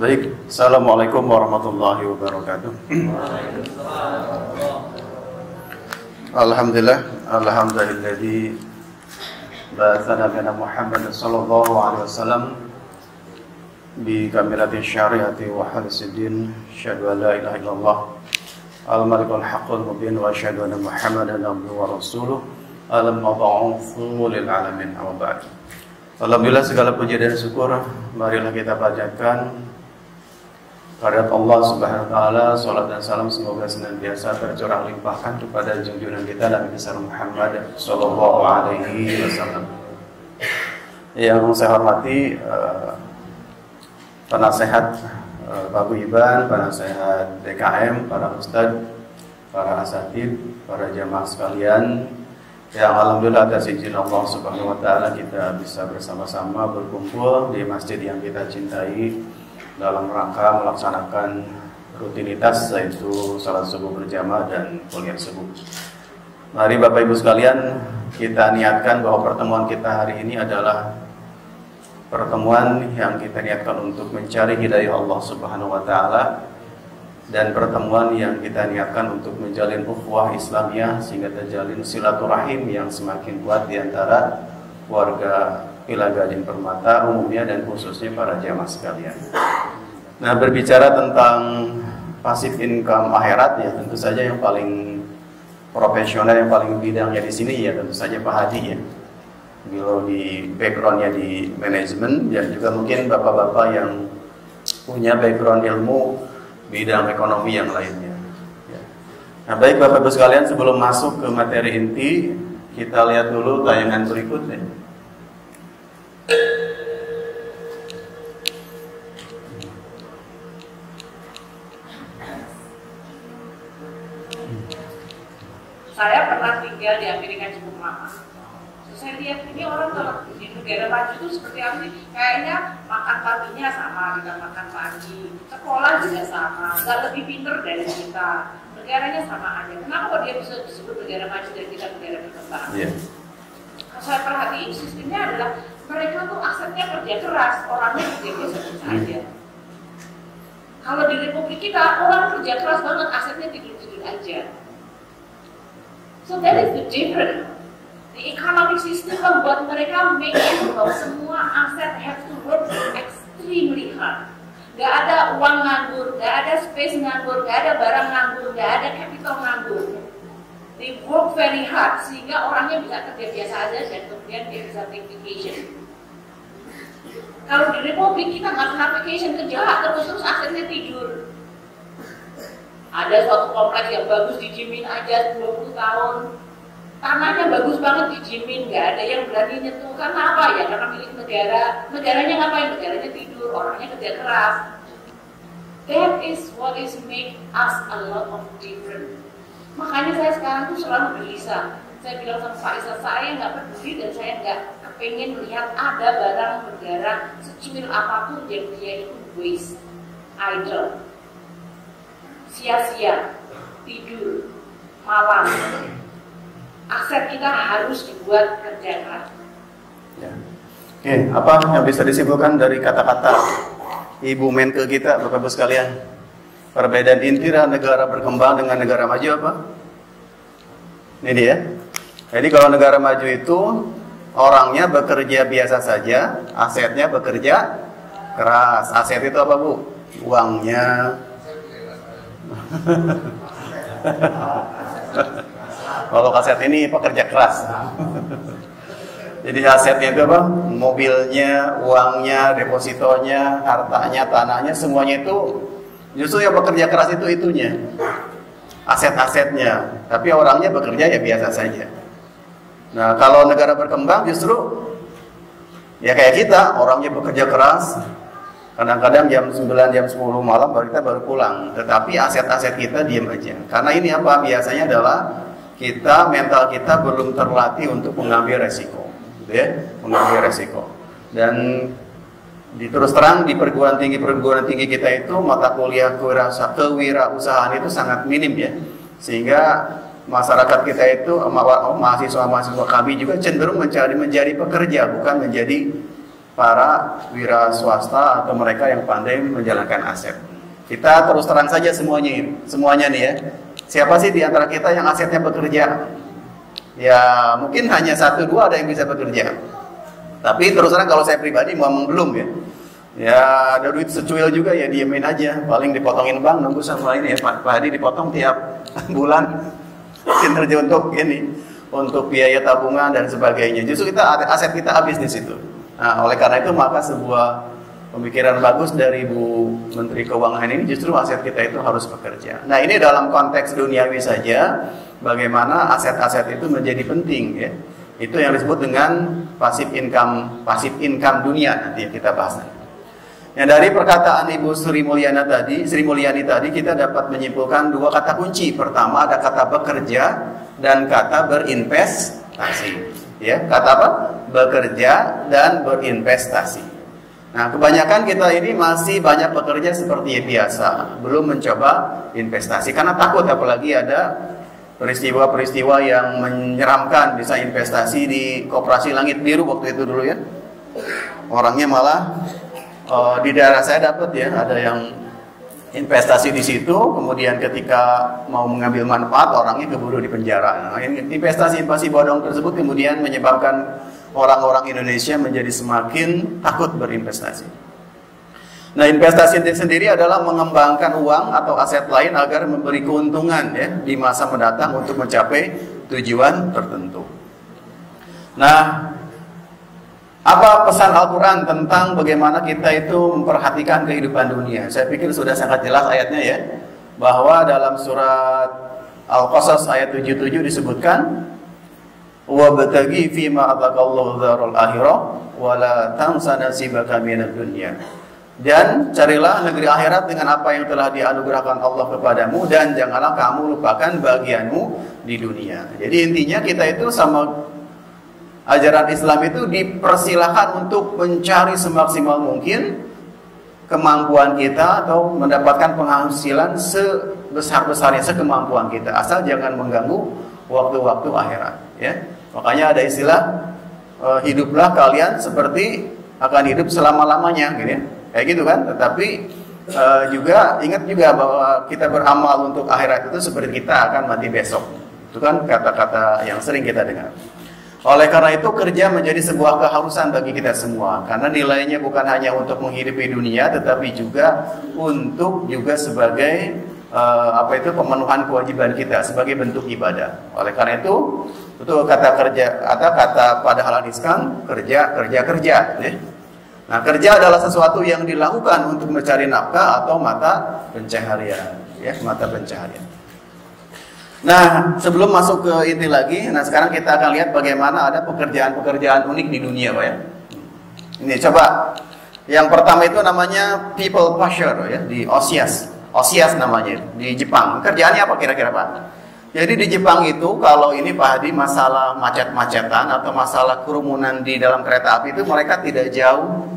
Baik, Assalamualaikum warahmatullahi wabarakatuh. Alhamdulilladzi ba'atsa nabiyana Muhammad sallallahu alaihi wasallam bi kamilati syariati wa hadisidin, syahadu an la ilaha illallah al-malikul haqqul mubin wa syahadu anna Muhammadan abduhu wa rasuluh al-mab'utsu lil alamin. Amma ba'd. Alhamdulillah, segala puji dan syukur marilah kita panjatkan kehadirat Allah Subhanahu wa taala. Salat dan salam semoga senantiasa tercurah limpahkan kepada junjungan kita Nabi besar Muhammad sallallahu alaihi wasallam. Yang saya hormati penasehat Pak Guyban, penasehat DKM, para ustadz, para asatidz, para jamaah sekalian, yang alhamdulillah atas izin Allah Subhanahu wa taala kita bisa bersama-sama berkumpul di masjid yang kita cintai dalam rangka melaksanakan rutinitas, yaitu salat subuh berjamaah dan kuliah subuh. Mari Bapak Ibu sekalian, kita niatkan bahwa pertemuan kita hari ini adalah pertemuan yang kita niatkan untuk mencari hidayah Allah Subhanahu wa taala, dan pertemuan yang kita niatkan untuk menjalin ukhuwah Islamiyah sehingga terjalin silaturahim yang semakin kuat di antara warga Villa Gading Permata umumnya dan khususnya para jamaah sekalian. Nah, berbicara tentang passive income akhirat, ya tentu saja yang paling profesional, yang paling bidangnya di sini ya tentu saja Pak Hadi ya. Beliau di backgroundnya di manajemen, dan juga mungkin bapak-bapak yang punya background ilmu bidang ekonomi yang lainnya. Ya. Nah, baik Bapak Ibu sekalian, sebelum masuk ke materi inti, kita lihat dulu tayangan berikutnya. Saya pernah tinggal di Amerika cukup lama. Terus saya lihat ini orang kalau di negara maju itu seperti apa sih? Kayaknya makan paginya sama, kita makan pagi, sekolah juga sama, nggak lebih pinter dari kita. Negaranya sama aja. Kenapa kok dia bisa disebut negara maju dan kita negara berkembang? Yeah. Kalau saya perhatiin sistemnya adalah mereka tuh asetnya kerja keras, orangnya kerja biasa aja. Kalau di Republik kita orang kerja keras banget, asetnya tidur-tidur aja. So that is the difference. The economic system membuat mereka make sure bahwa semua aset have to work extremely hard. Gak ada uang nganggur, gak ada space nganggur, gak ada barang nganggur, gak ada capital nganggur. They work very hard sehingga orangnya bisa kerja biasa aja dan kemudian dia bisa take vacation. Kalau di Republik kita nggak pernah vacation, kerja terus asetnya tidur. Ada suatu kompleks yang bagus dijimin aja 20 tahun, tanahnya bagus banget dijimin, nggak ada yang berani nyentuh. Karena apa ya? Karena milik negara. Negaranya ngapain? Negaranya tidur, orangnya kerja keras. That is what is make us a lot of different. Makanya saya sekarang tuh selalu gelisah. Saya bilang sama Pak Isa, saya nggak peduli dan saya nggak kepengen melihat ada barang negara secuil apapun yang dia itu waste, idle, sia-sia, tidur, malam. Aset kita harus dibuat kerja keras. Ya. Oke, apa yang bisa disimpulkan dari kata-kata Ibu Menke kita, Bapak Ibu sekalian? Perbedaan inti negara berkembang dengan negara maju apa? Ini dia. Jadi kalau negara maju itu orangnya bekerja biasa saja, asetnya bekerja keras. Aset itu apa, Bu? Uangnya. Kalau aset ini pekerja keras. Jadi asetnya itu apa? Mobilnya, uangnya, depositonya, hartanya, tanahnya, semuanya itu justru yang bekerja keras itu itunya, aset-asetnya. Tapi orangnya bekerja ya biasa saja. Nah, kalau negara berkembang justru ya kayak kita, orangnya bekerja keras. Kadang-kadang jam 9, jam 10 malam kita baru pulang. Tetapi aset-aset kita diam aja. Karena ini apa? Biasanya adalah kita, mental kita belum terlatih untuk mengambil resiko, gitu ya, mengambil resiko. Dan terus terang di perguruan tinggi kita itu mata kuliah kewirausahaan itu sangat minim ya, sehingga masyarakat kita itu mahasiswa kami juga cenderung menjadi pekerja, bukan menjadi para wira swasta atau mereka yang pandai menjalankan aset. Kita terus terang saja semuanya nih ya. Siapa sih di antara kita yang asetnya bekerja? Ya mungkin hanya 1-2 ada yang bisa bekerja. Tapi terus terang kalau saya pribadi memang belum ya. Ya ada duit secuil juga ya diemin aja. Paling dipotongin bank nunggu sama ini ya Pak Hadi dipotong tiap bulan. Kinerja untuk biaya tabungan dan sebagainya. Justru aset kita habis di situ. Nah, oleh karena itu maka sebuah pemikiran bagus dari Bu Menteri Keuangan ini justru aset kita itu harus bekerja. Nah ini dalam konteks duniawi saja, bagaimana aset-aset itu menjadi penting ya. Itu yang disebut dengan passive income dunia nanti yang kita bahas. Yang dari perkataan Ibu Sri Mulyani tadi kita dapat menyimpulkan 2 kata kunci. Pertama ada kata bekerja dan kata berinvestasi. Ya, kata apa? Bekerja dan berinvestasi. Nah, kebanyakan kita ini masih banyak bekerja seperti biasa, belum mencoba investasi karena takut, apalagi ada peristiwa-peristiwa yang menyeramkan. Bisa investasi di Koperasi Langit Biru waktu itu dulu ya. Orangnya malah di daerah saya dapat ya, ada yang investasi di situ, kemudian ketika mau mengambil manfaat orangnya keburu di penjara. Nah, investasi bodong tersebut kemudian menyebabkan orang-orang Indonesia menjadi semakin takut berinvestasi. Nah, investasi sendiri adalah mengembangkan uang atau aset lain agar memberi keuntungan ya di masa mendatang untuk mencapai tujuan tertentu. Nah, apa pesan Al-Quran tentang bagaimana kita itu memperhatikan kehidupan dunia? Saya pikir sudah sangat jelas ayatnya ya, bahwa dalam surat Al-Qasas ayat 77 disebutkan wabtaghi fima ataqallahu dzarul akhirah wala tansa nasibaka minad dunya. Dan carilah negeri akhirat dengan apa yang telah dianugerahkan Allah kepadamu, dan janganlah kamu lupakan bagianmu di dunia. Jadi intinya kita itu sama ajaran Islam itu dipersilahkan untuk mencari semaksimal mungkin kemampuan kita atau mendapatkan penghasilan sebesar-besarnya sekemampuan kita, asal jangan mengganggu waktu-waktu akhirat ya. Makanya ada istilah hiduplah kalian seperti akan hidup selama-lamanya gitu ya. Kayak gitu kan. Tetapi juga ingat juga bahwa kita beramal untuk akhirat itu seperti kita akan mati besok. Itu kan kata-kata yang sering kita dengar. Oleh karena itu kerja menjadi sebuah keharusan bagi kita semua, karena nilainya bukan hanya untuk menghidupi dunia, tetapi juga untuk sebagai pemenuhan kewajiban kita sebagai bentuk ibadah. Oleh karena itu betul kata kerja atau kata pada hal iskan kerja. Ya. Nah, kerja adalah sesuatu yang dilakukan untuk mencari nafkah atau mata pencaharian, ya, mata pencaharian. Nah, sebelum masuk ke inti lagi, nah sekarang kita akan lihat bagaimana ada pekerjaan-pekerjaan unik di dunia, Pak ya. Ini coba, yang pertama itu namanya people pusher ya, di Osias namanya, di Jepang. Kerjaannya apa kira-kira Pak? Jadi di Jepang itu kalau ini Pak Hadi masalah macet-macetan atau masalah kerumunan di dalam kereta api itu mereka tidak jauh,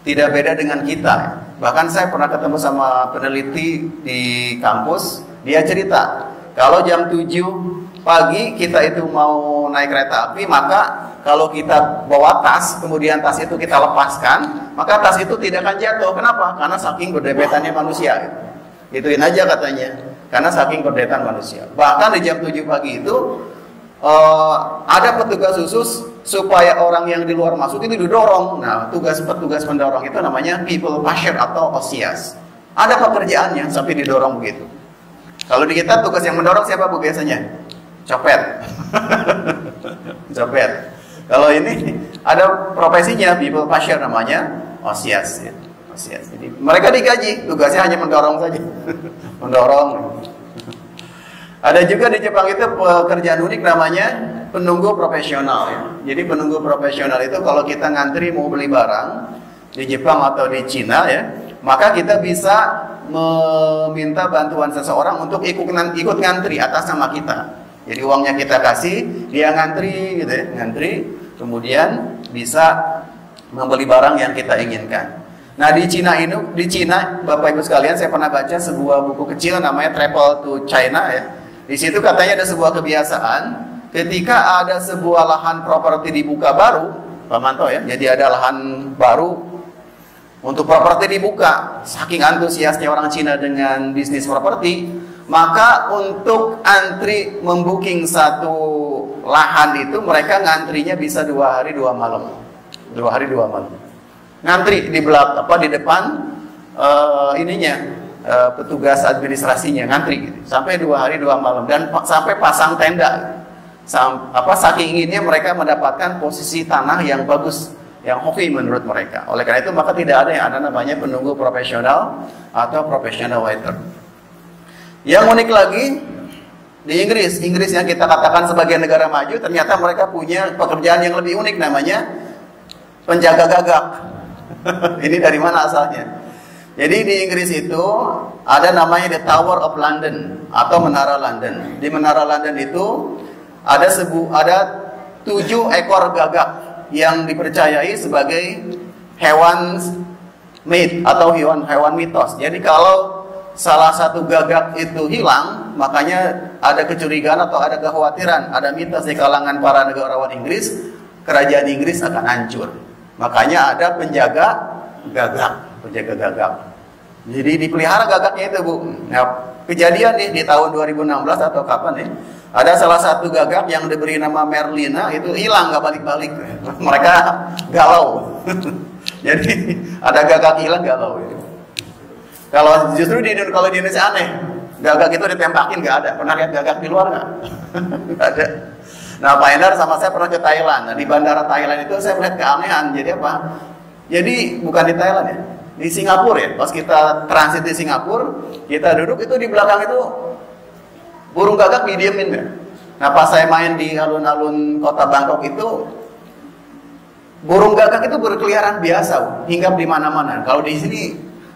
tidak beda dengan kita. Bahkan saya pernah ketemu sama peneliti di kampus, dia cerita kalau jam 7 pagi kita itu mau naik kereta api, maka kalau kita bawa tas, kemudian tas itu kita lepaskan, maka tas itu tidak akan jatuh. Kenapa? Karena saking berdebetannya manusia. Gituin aja katanya. Karena saking berdebetan manusia. Bahkan di jam 7 pagi itu ada petugas khusus supaya orang yang di luar masuk itu didorong. Nah, petugas mendorong itu namanya people pusher atau Osias. Ada pekerjaannya sampai didorong begitu. Kalau di kita tugas yang mendorong siapa Bu biasanya? Copet. Copet. Kalau ini ada profesinya people pusher namanya Osias ya. Osias. Jadi mereka digaji, tugasnya hanya mendorong saja. Mendorong. Ada juga di Jepang itu pekerjaan unik namanya penunggu profesional ya. Jadi penunggu profesional itu kalau kita ngantri mau beli barang di Jepang atau di Cina ya, maka kita bisa meminta bantuan seseorang untuk ikut ngantri atas nama kita. Jadi uangnya kita kasih, dia ngantri gitu ya, ngantri, kemudian bisa membeli barang yang kita inginkan. Nah di Cina Bapak Ibu sekalian, saya pernah baca sebuah buku kecil namanya Travel to China ya. Di situ katanya ada sebuah kebiasaan, ketika ada sebuah lahan properti dibuka baru, Pak Manto ya. Jadi ada lahan baru untuk properti dibuka. Saking antusiasnya orang Cina dengan bisnis properti, maka untuk antri membooking satu lahan itu mereka ngantrinya bisa 2 hari 2 malam. 2 hari 2 malam. Ngantri di belakang di depan petugas administrasinya ngantri gitu. Sampai 2 hari 2 malam dan sampai pasang tenda. Saking inginnya mereka mendapatkan posisi tanah yang bagus, yang hoki menurut mereka. Oleh karena itu maka tidak ada yang ada namanya penunggu profesional atau professional waiter. Yang unik lagi di Inggris yang kita katakan sebagai negara maju, ternyata mereka punya pekerjaan yang lebih unik, namanya penjaga gagak. Ini dari mana asalnya? Jadi di Inggris itu ada namanya The Tower of London atau Menara London. Di Menara London itu ada 7 ekor gagak yang dipercayai sebagai hewan mit atau hewan mitos. Jadi kalau salah satu gagak itu hilang, makanya ada kecurigaan atau ada kekhawatiran, ada mitos di kalangan para negarawan Inggris, kerajaan Inggris akan hancur. Makanya ada penjaga gagak. Jadi dipelihara gagaknya itu, Bu. Nah, kejadian nih di tahun 2016 atau kapan nih? Ada salah satu gagak yang diberi nama Merlina itu hilang, nggak balik-balik. Mereka galau. Jadi ada gagak hilang galau. Kalau justru di Indonesia aneh, gagak itu ditembakin nggak ada. Pernah lihat gagak di luar nggak? Nggak ada. Nah, Pak Endar sama saya pernah ke Thailand. Nah, di bandara Thailand itu saya melihat keanehan. Jadi apa? Jadi bukan di Thailand ya, di Singapura ya. Pas kita transit di Singapura, kita duduk itu di belakang itu burung gagak didiemin ya. Nah, pas saya main di alun-alun kota Bangkok itu, burung gagak itu berkeliaran biasa, hinggap di mana-mana. Kalau di sini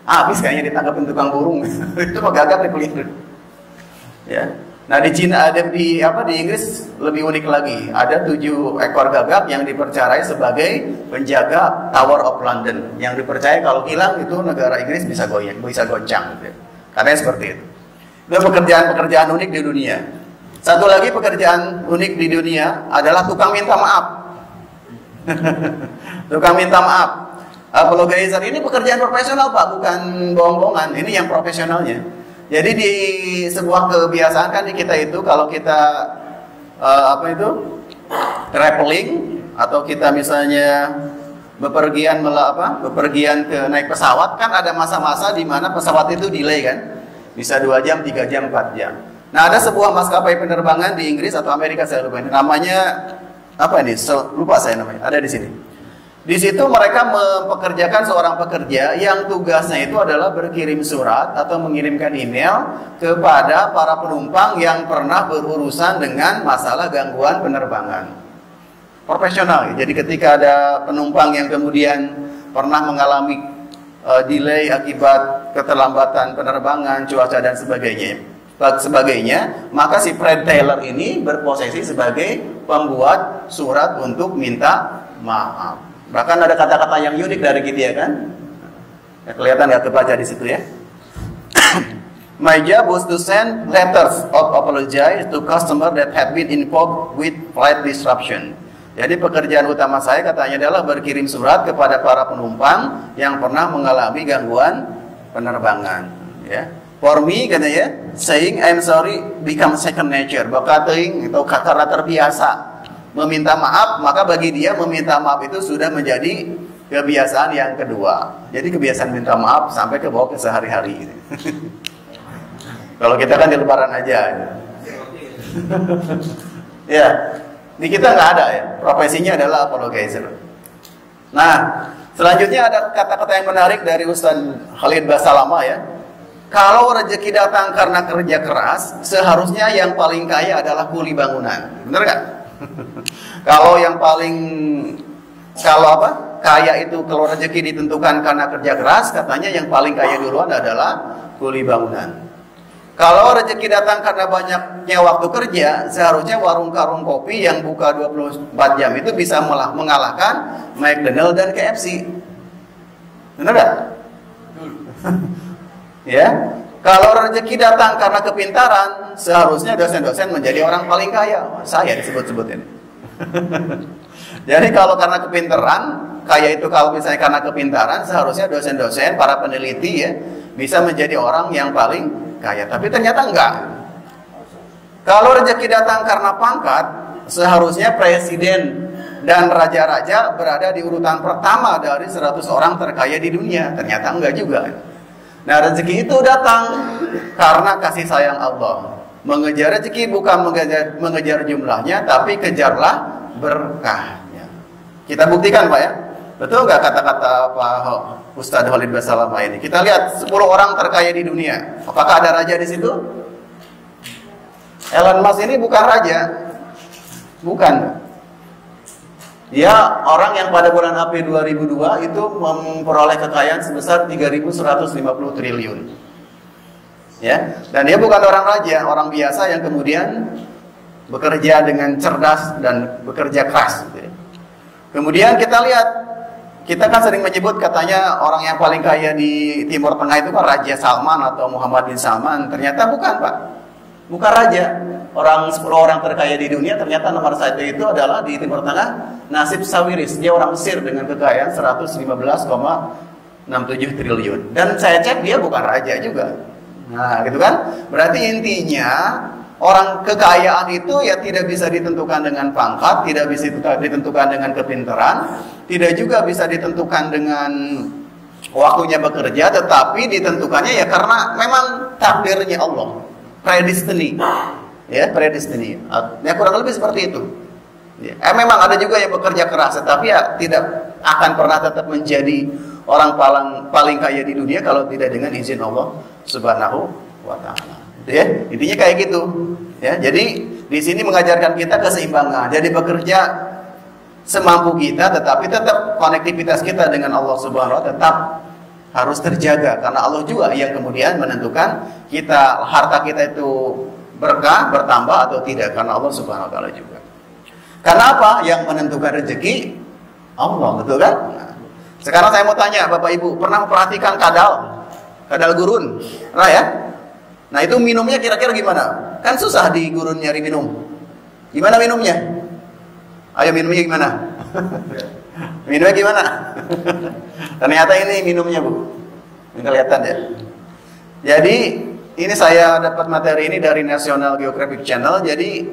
habis kayaknya ditangkapin tukang burung. Itu mah gagak dipelihara. Ya. Nah, di Cina ada di Inggris lebih unik lagi. Ada 7 ekor gagak yang dipercayai sebagai penjaga Tower of London. Yang dipercaya kalau hilang itu negara Inggris bisa goncang gitu. Karena seperti itu. Itu pekerjaan-pekerjaan unik di dunia. Satu lagi pekerjaan unik di dunia adalah tukang minta maaf. Tukang minta maaf. Apologizer ini pekerjaan profesional, Pak, bukan bohong-bohongan. Ini yang profesionalnya. Jadi di sebuah kebiasaan kan di kita itu kalau kita traveling atau kita misalnya bepergian ke naik pesawat, kan ada masa-masa di mana pesawat itu delay kan. Bisa 2 jam, 3 jam, 4 jam. Nah, ada sebuah maskapai penerbangan di Inggris atau Amerika, saya lupa. Namanya apa ini? Lupa saya namanya. Ada di sini. Di situ mereka mempekerjakan seorang pekerja yang tugasnya itu adalah berkirim surat atau mengirimkan email kepada para penumpang yang pernah berurusan dengan masalah gangguan penerbangan. Profesional. Jadi ketika ada penumpang yang kemudian pernah mengalami delay akibat keterlambatan penerbangan, cuaca dan sebagainya, maka si Fred Taylor ini berposisi sebagai pembuat surat untuk minta maaf. Bahkan ada kata-kata yang unik dari kita ya kan? Ya, kelihatan nggak kebaca di situ ya? My job was to send letters of apology to customer that had been involved with flight disruption. Jadi pekerjaan utama saya katanya adalah berkirim surat kepada para penumpang yang pernah mengalami gangguan penerbangan. Ya. For me katanya, saying I'm sorry become second nature. Bakating atau karena terbiasa meminta maaf, maka bagi dia meminta maaf itu sudah menjadi kebiasaan yang kedua. Jadi kebiasaan minta maaf sampai ke bawah ke sehari-hari. Kalau kita kan di lebaran aja. Ya, di kita nggak ada ya. Profesinya adalah apologizer. Nah, selanjutnya ada kata-kata yang menarik dari Ustaz Khalid Basalamah ya. Kalau rezeki datang karena kerja keras, seharusnya yang paling kaya adalah kuli bangunan. Benar nggak? Kalau kaya itu kalau rezeki ditentukan karena kerja keras, katanya yang paling kaya duluan adalah kuli bangunan. Kalau rezeki datang karena banyaknya waktu kerja, seharusnya warung-warung kopi yang buka 24 jam itu bisa mengalahkan McDonald dan KFC. Benar gak? Ya. Kalau rezeki datang karena kepintaran, seharusnya dosen-dosen menjadi orang paling kaya. Saya disebut-sebutin. Jadi kalau karena kepintaran, kaya itu kalau misalnya karena kepintaran, seharusnya dosen-dosen, para peneliti ya bisa menjadi orang yang paling kaya. Tapi ternyata enggak. Kalau rezeki datang karena pangkat, seharusnya presiden dan raja-raja berada di urutan pertama dari 100 orang terkaya di dunia. Ternyata enggak juga. Nah, rezeki itu datang karena kasih sayang Allah. Mengejar rezeki bukan mengejar jumlahnya, tapi kejarlah berkahnya. Kita buktikan Pak ya. Betul nggak kata-kata Pak Ustadz Khalid Basalamah ini? Kita lihat 10 orang terkaya di dunia. Apakah ada raja di situ? Elon Musk ini bukan raja. Bukan. Dia orang yang pada bulan April 2002 itu memperoleh kekayaan sebesar 3.150 triliun. Ya, dan dia bukan orang raja, orang biasa yang kemudian bekerja dengan cerdas dan bekerja keras. Gitu ya. Kemudian kita lihat, kita kan sering menyebut katanya orang yang paling kaya di Timur Tengah itu kan Raja Salman atau Muhammad bin Salman. Ternyata bukan Pak, bukan raja. Orang 10 orang terkaya di dunia ternyata nomor 1 itu adalah di Timur Tengah Nasib Sawiris. Dia orang Mesir dengan kekayaan 115,67 triliun. Dan saya cek dia bukan raja juga. Nah, gitu kan? Berarti intinya orang kekayaan itu ya tidak bisa ditentukan dengan pangkat, tidak bisa ditentukan dengan kepintaran, tidak juga bisa ditentukan dengan waktunya bekerja, tetapi ditentukannya ya karena memang takdirnya Allah, predestiny, ya predestiny. Ya kurang lebih seperti itu. Ya, memang ada juga yang bekerja keras, tapi ya tidak akan pernah tetap menjadi orang paling kaya di dunia kalau tidak dengan izin Allah Subhanahu wa Ta'ala. Ya, intinya kayak gitu. Ya, jadi di sini mengajarkan kita keseimbangan. Jadi bekerja semampu kita, tetapi tetap konektivitas kita dengan Allah Subhanahu wa Ta'ala tetap harus terjaga karena Allah juga yang kemudian menentukan kita harta kita itu berkah bertambah atau tidak karena Allah Subhanahu wa Ta'ala juga. Karena apa? Yang menentukan rezeki Allah, betul kan? Nah, sekarang saya mau tanya Bapak Ibu, pernah memperhatikan kadal gurun? Nah ya. Nah itu minumnya kira-kira gimana? Kan susah di gurun nyari minum. Gimana minumnya? Ayo minumnya gimana? Minumnya gimana? Ternyata ini minumnya Bu. Ini kelihatan ya. Jadi ini saya dapat materi ini dari National Geographic Channel. Jadi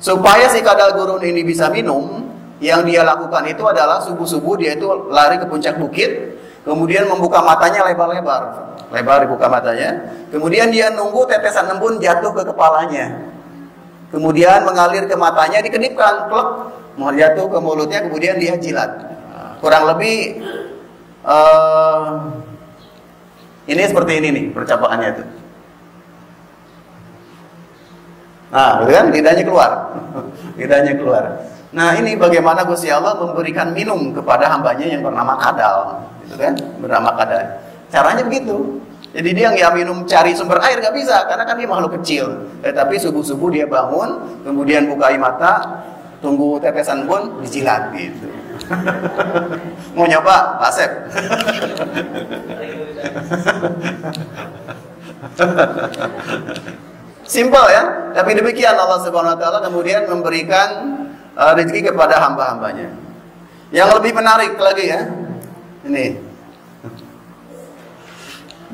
supaya si kadal gurun ini bisa minum, yang dia lakukan itu adalah subuh-subuh dia itu lari ke puncak bukit, kemudian membuka matanya lebar-lebar. Lebar dibuka matanya. Kemudian dia nunggu tetesan embun jatuh ke kepalanya. Kemudian mengalir ke matanya, dikedipkan, plek, mau jatuh ke mulutnya, kemudian dia jilat. Kurang lebih ini seperti ini nih percapaannya itu. Nah, kan lidahnya keluar. Lidahnya keluar. Nah, ini bagaimana Gusti Allah memberikan minum kepada hambanya yang bernama kadal, gitu kan? Bernama kadal. Caranya begitu. Jadi dia nggak minum cari sumber air, nggak bisa, karena kan dia makhluk kecil. Tapi subuh-subuh dia bangun, kemudian bukai mata, tunggu tetesan pun dijilat gitu. Mau nyoba, Pak Asep? Simple ya, tapi demikian Allah Subhanahu wa Ta'ala kemudian memberikan rezeki kepada hamba-hambanya. Yang lebih menarik lagi ya, ini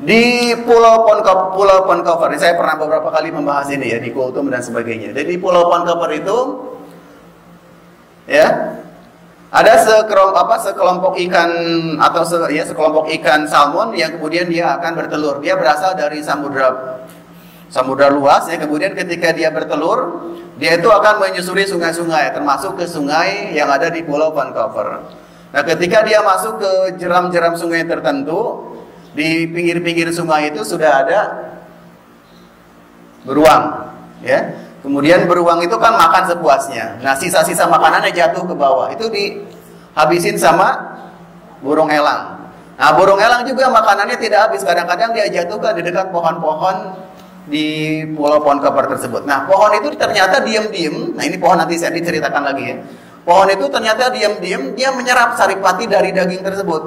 di Pulau Poncover, saya pernah beberapa kali membahas ini ya di Kultum dan sebagainya. Jadi di Pulau Poncover itu ya ada sekelompok ikan atau sekelompok ikan salmon yang kemudian dia akan bertelur. Dia berasal dari samudra luas ya. Kemudian ketika dia bertelur, dia itu akan menyusuri sungai-sungai, termasuk ke sungai yang ada di Pulau Vancouver. Nah, ketika dia masuk ke jeram-jeram sungai tertentu, di pinggir-pinggir sungai itu sudah ada beruang, ya. Kemudian beruang itu kan makan sepuasnya. Nah, sisa-sisa makanannya jatuh ke bawah. Itu dihabisin sama burung elang. Nah, burung elang juga makanannya tidak habis. Kadang-kadang dia jatuhkan di dekat pohon-pohon di Pulau Vancouver tersebut. Nah, pohon itu ternyata diam-diam. Nah, ini pohon nanti saya diceritakan lagi ya. Pohon itu ternyata diam-diam dia menyerap saripati dari daging tersebut.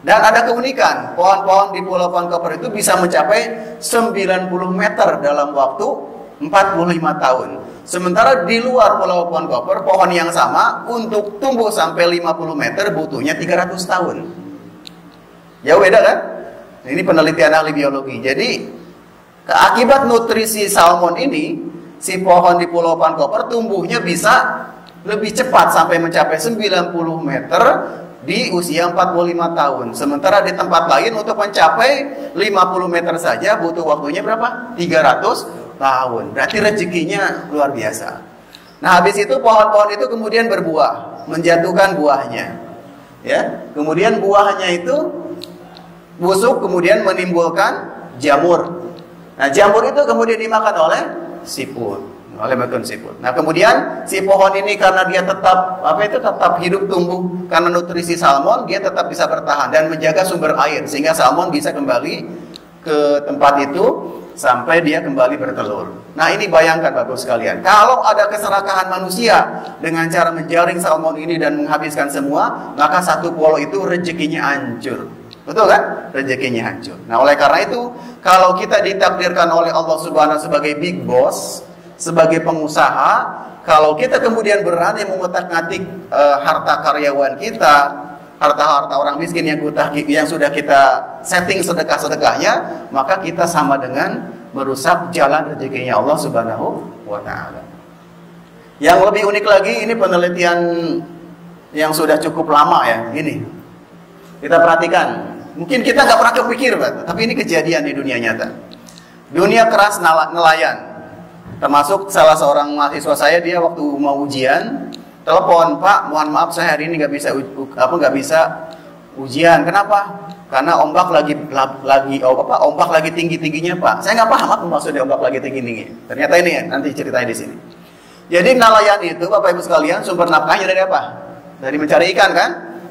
Dan ada keunikan, pohon-pohon di Pulau Vancouver itu bisa mencapai 90 meter dalam waktu 45 tahun. Sementara di luar Pulau Pohon Koper, pohon yang sama untuk tumbuh sampai 50 meter butuhnya 300 tahun. Jauh beda kan? Ini penelitian ahli biologi. Jadi akibat nutrisi salmon ini, si pohon di Pulau Pohon Koper tumbuhnya bisa lebih cepat sampai mencapai 90 meter di usia 45 tahun. Sementara di tempat lain untuk mencapai 50 meter saja butuh waktunya berapa? 300 tahun. Berarti rezekinya luar biasa. Nah, habis itu pohon-pohon itu kemudian berbuah, menjatuhkan buahnya. Ya, kemudian buahnya itu busuk, kemudian menimbulkan jamur. Nah, jamur itu kemudian dimakan oleh siput, oleh makan siput. Nah, kemudian si pohon ini karena dia tetap tetap hidup tumbuh karena nutrisi salmon, dia tetap bisa bertahan dan menjaga sumber air sehingga salmon bisa kembali ke tempat itu sampai dia kembali bertelur. Nah, ini bayangkan Bapak sekalian, kalau ada keserakahan manusia dengan cara menjaring salmon ini dan menghabiskan semua, maka satu pulau itu rezekinya hancur. Betul kan? Rezekinya hancur. Nah, oleh karena itu, kalau kita ditakdirkan oleh Allah Subhanahu sebagai big boss, sebagai pengusaha, kalau kita kemudian berani mengutak-ngatik harta karyawan kita, harta-harta orang miskin yang sudah kita setting sedekah-sedekahnya, maka kita sama dengan merusak jalan rezekinya Allah Subhanahu wa ta'ala. Yang lebih unik lagi, ini penelitian yang sudah cukup lama ya. Ini kita perhatikan, mungkin kita nggak pernah kepikir, tapi ini kejadian di dunia nyata. Dunia keras nelayan. Termasuk salah seorang mahasiswa saya, dia waktu mau ujian telepon, "Pak, mohon maaf saya hari ini nggak bisa ujian." Kenapa? Karena ombak lagi tinggi-tingginya, Pak. Saya nggak paham apa maksudnya ombak lagi tinggi-tinggi. Ternyata ini ya, nanti ceritanya di sini. Jadi nelayan itu, Bapak Ibu sekalian, sumber nafkahnya dari apa? Dari mencari ikan kan?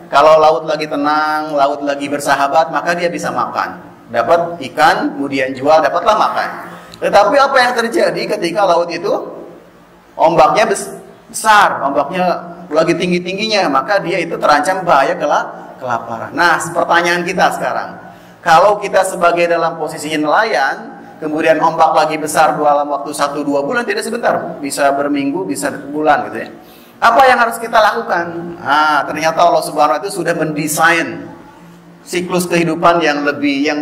Kalau laut lagi tenang, laut lagi bersahabat, maka dia bisa makan. Dapat ikan, kemudian jual, dapatlah makan. Tetapi apa yang terjadi ketika laut itu ombaknya besar, ombaknya lagi tinggi-tingginya, maka dia itu terancam bahaya kelaparan. Nah, pertanyaan kita sekarang, kalau kita sebagai dalam posisi nelayan, kemudian ombak lagi besar dalam waktu 1-2 bulan, tidak sebentar, bisa berminggu, bisa bulan gitu ya. Apa yang harus kita lakukan? Ternyata Allah Subhanahu itu sudah mendesain siklus kehidupan yang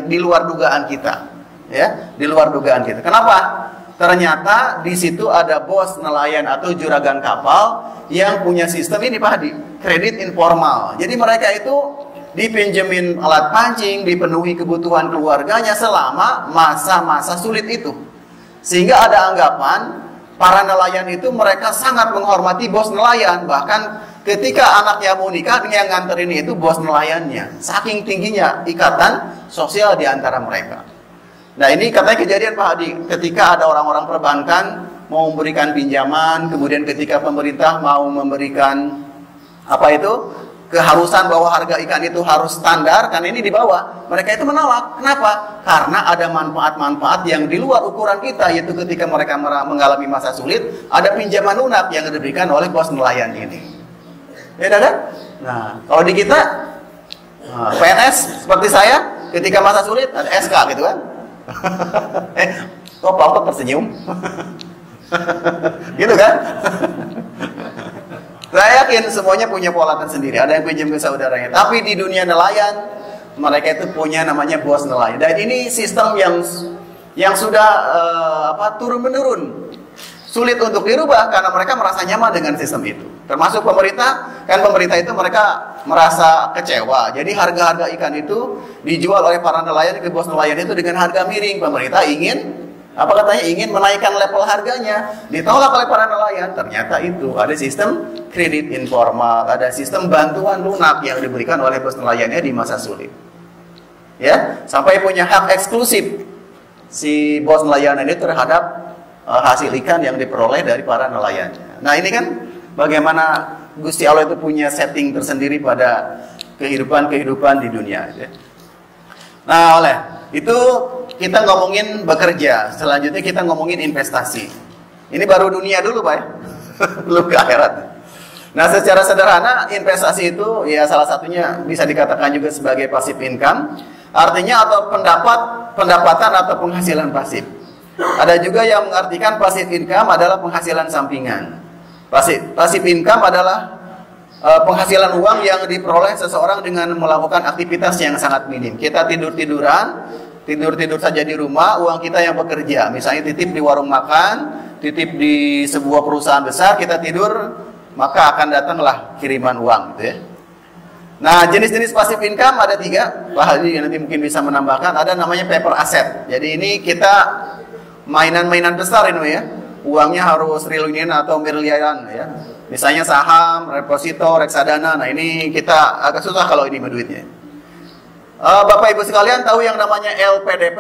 di luar dugaan kita. Ya, di luar dugaan kita. Kenapa? Ternyata di situ ada bos nelayan atau juragan kapal yang punya sistem ini, Pak Hadi, kredit informal. Jadi mereka itu dipinjemin alat pancing, dipenuhi kebutuhan keluarganya selama masa-masa sulit itu. Sehingga ada anggapan para nelayan itu mereka sangat menghormati bos nelayan. Bahkan ketika anaknya mau nikah, yang nganterin itu bos nelayannya. Saking tingginya ikatan sosial di antara mereka. Nah, ini katanya kejadian Pak Hadi, ketika ada orang-orang perbankan mau memberikan pinjaman, kemudian ketika pemerintah mau memberikan keharusan bahwa harga ikan itu harus standar, karena ini di bawah, mereka itu menolak. Kenapa? Karena ada manfaat-manfaat yang di luar ukuran kita, yaitu ketika mereka mengalami masa sulit, ada pinjaman lunak yang diberikan oleh bos nelayan ini. Ya kan? Nah, kalau di kita PNS seperti saya, ketika masa sulit ada SK gitu kan. Kok Pak Ustadz tersenyum? Gitu kan? Saya yakin semuanya punya pola tersendiri. Ada yang pinjam ke saudaranya. Tapi di dunia nelayan, mereka itu punya namanya bos nelayan. Dan ini sistem yang sudah turun menurun. Sulit untuk dirubah karena mereka merasa nyaman dengan sistem itu. Termasuk pemerintah, kan pemerintah itu mereka merasa kecewa. Jadi harga-harga ikan itu dijual oleh para nelayan ke bos nelayan itu dengan harga miring. Pemerintah ingin menaikkan level harganya. Ditolak oleh para nelayan. Ternyata itu ada sistem kredit informal, ada sistem bantuan lunak yang diberikan oleh bos nelayannya di masa sulit. Ya, sampai punya hak eksklusif si bos nelayan ini terhadap hasil ikan yang diperoleh dari para nelayan. Nah, ini kan bagaimana Gusti Allah itu punya setting tersendiri pada kehidupan di dunia. Nah, oleh itu kita ngomongin bekerja. Selanjutnya kita ngomongin investasi. Ini baru dunia dulu, Pak. Belum ke akhirat. Nah, secara sederhana investasi itu ya salah satunya bisa dikatakan juga sebagai passive income. Artinya atau pendapatan atau penghasilan pasif. Ada juga yang mengartikan passive income adalah penghasilan sampingan. Passive income adalah penghasilan uang yang diperoleh seseorang dengan melakukan aktivitas yang sangat minim. Kita tidur saja di rumah, uang kita yang bekerja. Misalnya titip di warung makan, titip di sebuah perusahaan besar, kita tidur, maka akan datanglah kiriman uang, gitu ya. Nah, jenis-jenis passive income ada 3. Pak Haji nanti mungkin bisa menambahkan. Ada namanya paper asset. Jadi ini kita mainan-mainan besar ini ya. Uangnya harus triliunan atau miliaran ya. Misalnya saham, deposito, reksadana. Nah ini kita agak susah kalau ini duitnya. Bapak Ibu sekalian tahu yang namanya LPDP,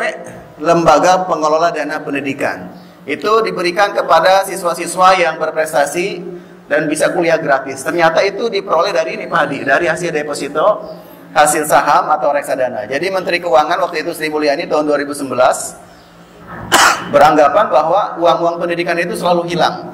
Lembaga Pengelola Dana Pendidikan. Itu diberikan kepada siswa-siswa yang berprestasi dan bisa kuliah gratis. Ternyata itu diperoleh dari ini Pak Hadi, dari hasil deposito, hasil saham atau reksadana. Jadi Menteri Keuangan waktu itu Sri Mulyani tahun 2011 beranggapan bahwa uang-uang pendidikan itu selalu hilang.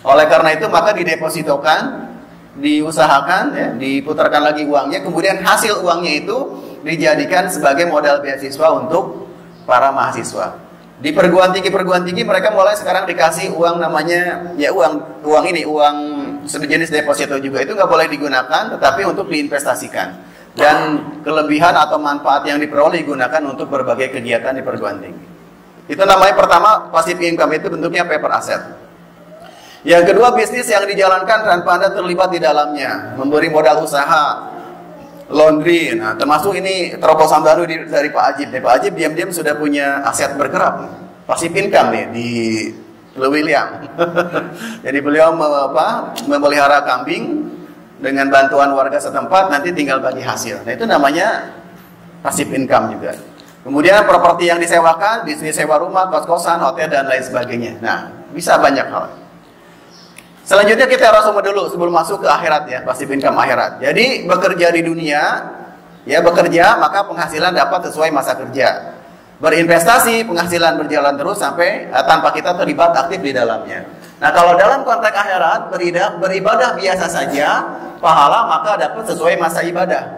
Oleh karena itu maka didepositokan, diusahakan, ya, diputarkan lagi uangnya, kemudian hasil uangnya itu dijadikan sebagai modal beasiswa untuk para mahasiswa. Di perguruan tinggi mereka mulai sekarang dikasih uang namanya ya uang sejenis deposito juga, itu nggak boleh digunakan, tetapi untuk diinvestasikan. Dan kelebihan atau manfaat yang diperoleh digunakan untuk berbagai kegiatan di perguruan tinggi. Itu namanya pertama, passive income itu bentuknya paper asset. Yang kedua, bisnis yang dijalankan tanpa Anda terlibat di dalamnya, memberi modal usaha, laundry. Nah, termasuk ini terobosan baru dari Pak Ajib. Pak Ajib diam-diam sudah punya aset bergerak, passive income nih di Lewiliang. Jadi beliau memelihara kambing dengan bantuan warga setempat, nanti tinggal bagi hasil. Nah, itu namanya passive income juga. Kemudian properti yang disewakan, bisnis sewa rumah, kos-kosan, hotel, dan lain sebagainya. Nah, bisa banyak hal. Selanjutnya kita harus dulu sebelum masuk ke akhirat ya, passive income akhirat. Jadi bekerja di dunia, ya bekerja maka penghasilan dapat sesuai masa kerja. Berinvestasi, penghasilan berjalan terus sampai tanpa kita terlibat aktif di dalamnya. Nah, kalau dalam konteks akhirat beribadah biasa saja, pahala maka dapat sesuai masa ibadah.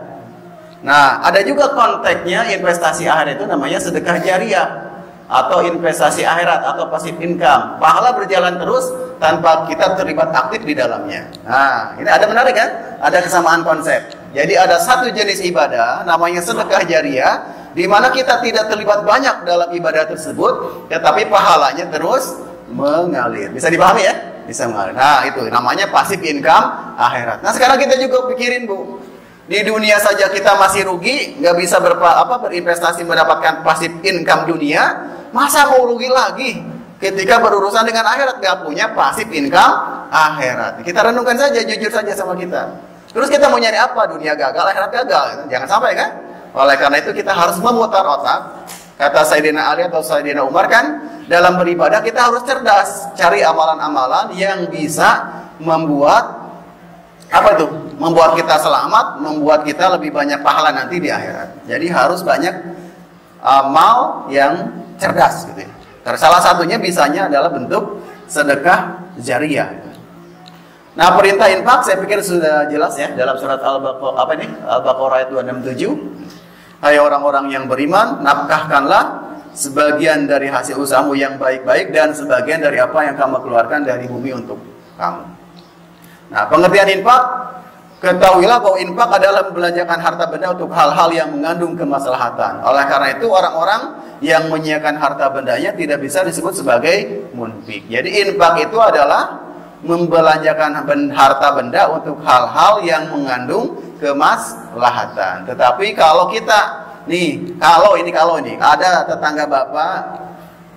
Nah, ada juga konteksnya investasi akhirat itu namanya sedekah jariah atau investasi akhirat atau passive income. Pahala berjalan terus tanpa kita terlibat aktif di dalamnya. Nah, ini ada menarik kan? Ada kesamaan konsep. Jadi ada satu jenis ibadah namanya sedekah jariah, di mana kita tidak terlibat banyak dalam ibadah tersebut, tetapi pahalanya terus mengalir. Bisa dipahami ya? Bisa mengalir. Nah, itu namanya passive income akhirat. Nah, sekarang kita juga pikirin, Bu. Di dunia saja kita masih rugi, nggak bisa berinvestasi mendapatkan passive income dunia, masa mau rugi lagi ketika berurusan dengan akhirat, nggak punya passive income akhirat. Kita renungkan saja, jujur saja sama kita. Terus kita mau nyari apa? Dunia gagal, akhirat gagal. Jangan sampai kan? Oleh karena itu kita harus memutar otak. Kata Sayyidina Ali atau Sayyidina Umar kan, dalam beribadah kita harus cerdas, cari amalan-amalan yang bisa membuat membuat kita selamat, membuat kita lebih banyak pahala nanti di akhirat. Jadi harus banyak amal yang cerdas gitu ya. Salah satunya bisanya adalah bentuk sedekah jariah. Nah, perintah infak saya pikir sudah jelas ya dalam surat Al-Baqarah ayat 267. Hai orang-orang yang beriman, nafkahkanlah sebagian dari hasil usahamu yang baik-baik dan sebagian dari apa yang kamu keluarkan dari bumi untuk kamu. Nah, pengertian infak, ketahuilah bahwa infak adalah membelanjakan harta benda untuk hal-hal yang mengandung kemaslahatan. Oleh karena itu orang-orang yang menyiapkan harta bendanya tidak bisa disebut sebagai munfik. Jadi infak itu adalah membelanjakan harta benda untuk hal-hal yang mengandung kemaslahatan. Tetapi kalau kita kalau ini ada tetangga bapak,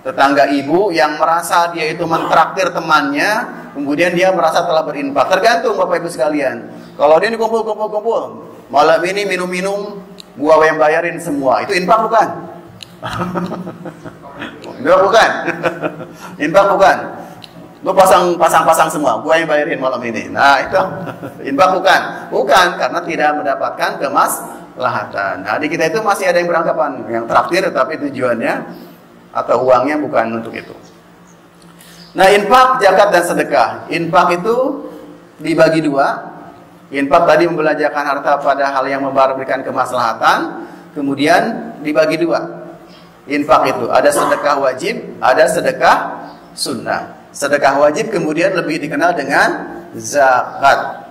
tetangga ibu yang merasa dia itu mentraktir temannya, kemudian dia merasa telah berinfak. Tergantung Bapak Ibu sekalian. Kalau dia kumpul, malam ini minum-minum, gua yang bayarin semua, itu infak bukan? Enggak, bukan. Infak bukan. Lu pasang semua, gua yang bayarin malam ini. Nah, itu infak bukan? Bukan, karena tidak mendapatkan kemaslahatan. Nah, di kita itu masih ada yang beranggapan yang traktir, tapi tujuannya atau uangnya bukan untuk itu. Nah, infak, zakat, dan sedekah. Infak itu dibagi dua. Infak tadi membelanjakan harta pada hal yang memberikan kemaslahatan, kemudian dibagi dua. infak itu. Ada sedekah wajib, ada sedekah sunnah. Sedekah wajib kemudian lebih dikenal dengan zakat.